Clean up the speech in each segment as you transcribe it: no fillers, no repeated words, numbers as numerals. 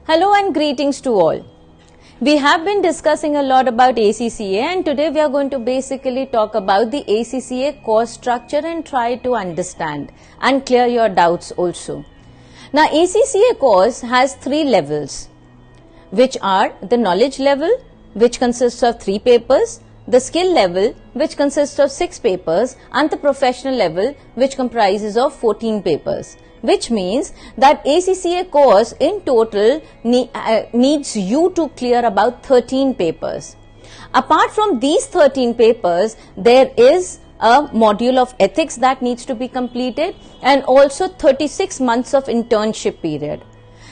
Hello and greetings to all. We have been discussing a lot about ACCA and today we are going to basically talk about the ACCA course structure and try to understand and clear your doubts also. Now ACCA course has 3 levels, which are the knowledge level, which consists of 3 papers, the skill level, which consists of 6 papers, and the professional level, which comprises of 14 papers. Which means that ACCA course in total needs you to clear about 13 papers. Apart from these 13 papers, there is a module of ethics that needs to be completed and also 36 months of internship period.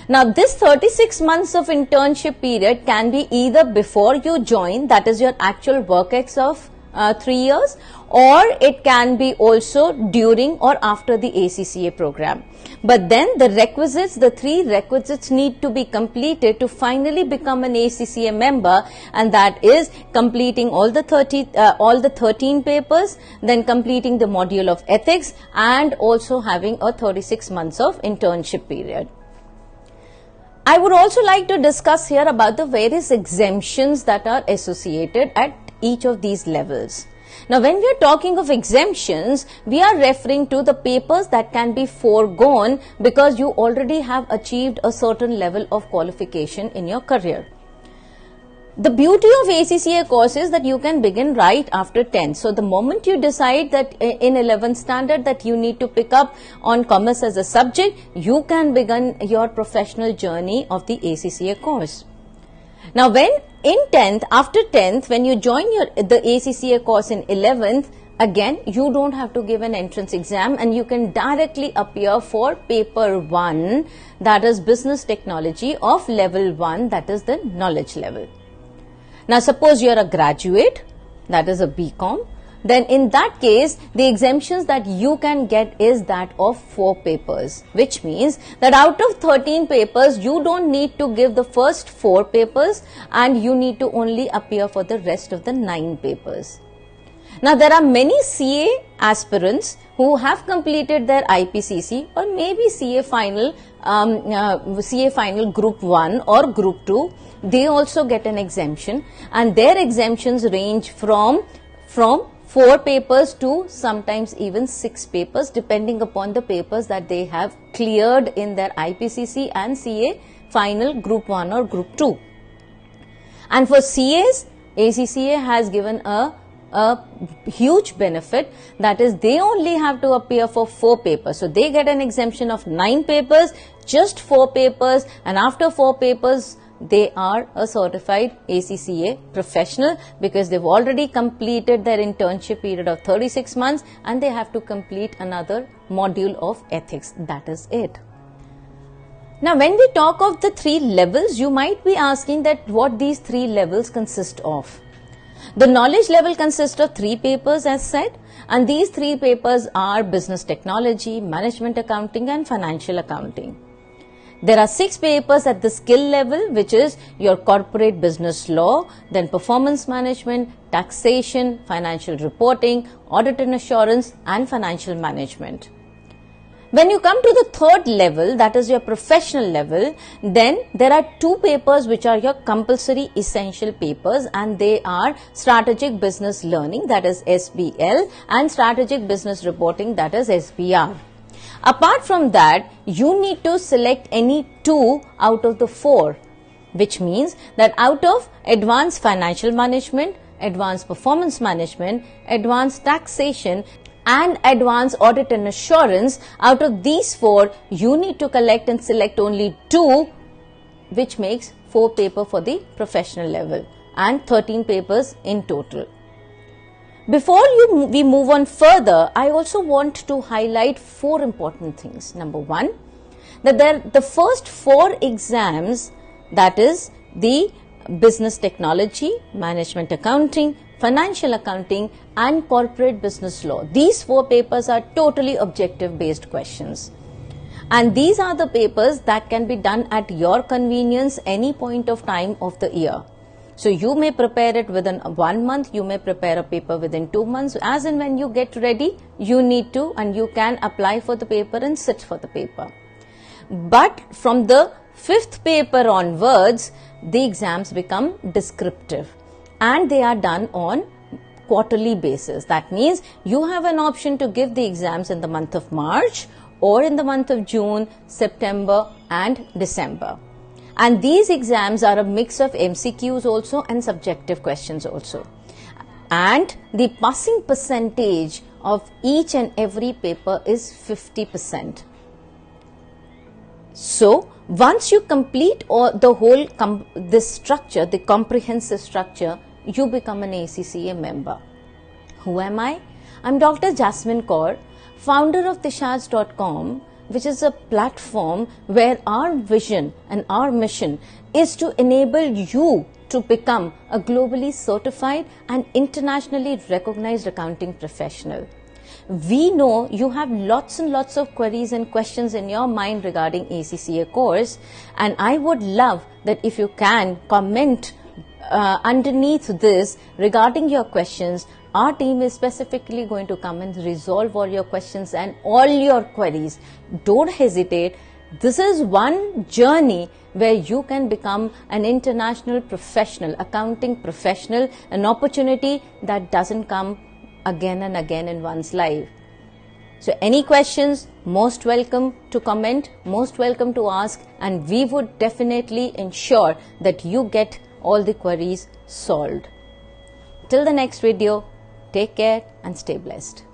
Now this 36 months of internship period can be either before you join, that is your actual work ex of 3 years, or it can be also during or after the ACCA program. But then the requisites, the 3 requisites need to be completed to finally become an ACCA member, and that is completing all the 13 papers, then completing the module of ethics and also having a 36 months of internship period. I would also like to discuss here about the various exemptions that are associated at each of these levels. Now when we are talking of exemptions, we are referring to the papers that can be foregone because you already have achieved a certain level of qualification in your career. The beauty of ACCA course is that you can begin right after 10th. So the moment you decide that in 11th standard that you need to pick up on commerce as a subject, you can begin your professional journey of the ACCA course. Now when in 10th, after 10th, when you join the ACCA course in 11th, again you don't have to give an entrance exam and you can directly appear for paper 1, that is business technology of level 1, that is the knowledge level. Now suppose you are a graduate, that is a BCom, then in that case the exemptions that you can get is that of 4 papers, which means that out of 13 papers you don't need to give the first 4 papers and you need to only appear for the rest of the 9 papers. Now there are many CA aspirants who have completed their IPCC or maybe CA final group 1 or group 2. They also get an exemption, and their exemptions range from 4 papers to sometimes even 6 papers, depending upon the papers that they have cleared in their IPCC and CA final group 1 or group 2. And for CAs, ACCA has given a huge benefit, that is they only have to appear for 4 papers. So they get an exemption of 9 papers, just 4 papers, and after 4 papers they are a certified ACCA professional because they've already completed their internship period of 36 months and they have to complete another module of ethics. That is it. Now when we talk of the 3 levels, you might be asking that what these 3 levels consist of. The knowledge level consists of 3 papers as said, and these 3 papers are business technology, management accounting and financial accounting. There are 6 papers at the skill level, which is your corporate business law, then performance management, taxation, financial reporting, audit and assurance and financial management. When you come to the 3rd level, that is your professional level, then there are 2 papers which are your compulsory essential papers, and they are strategic business learning, that is SBL, and strategic business reporting, that is SBR. Apart from that, you need to select any 2 out of the 4, which means that out of advanced financial management, advanced performance management, advanced taxation and advanced audit and assurance, out of these 4, you need to collect and select only 2, which makes 4 papers for the professional level and 13 papers in total. Before we move on further, I also want to highlight 4 important things. Number 1, that the first 4 exams, that is the business technology, management accounting, financial accounting and corporate business law. These 4 papers are totally objective based questions. And these are the papers that can be done at your convenience any point of time of the year. So you may prepare it within 1 month, you may prepare a paper within 2 months. As and when you get ready, you need to and you can apply for the paper and sit for the paper. But from the fifth paper onwards, the exams become descriptive and they are done on quarterly basis. That means you have an option to give the exams in the month of March or in the month of June, September and December. And these exams are a mix of MCQs also and subjective questions also. And the passing percentage of each and every paper is 50%. So, once you complete the whole this structure, the comprehensive structure, you become an ACCA member. Who am I? I'm Dr. Jasmine Kaur, founder of Tishaz.com, which is a platform where our vision and our mission is to enable you to become a globally certified and internationally recognized accounting professional. We know you have lots and lots of queries and questions in your mind regarding ACCA course, and I would love that if you can comment underneath this regarding your questions. Our team is specifically going to come and resolve all your questions and all your queries. Don't hesitate. This is one journey where you can become an international professional, accounting professional, an opportunity that doesn't come again and again in one's life. So any questions, most welcome to comment, most welcome to ask, and we would definitely ensure that you get all the queries solved. Till the next video, take care and stay blessed.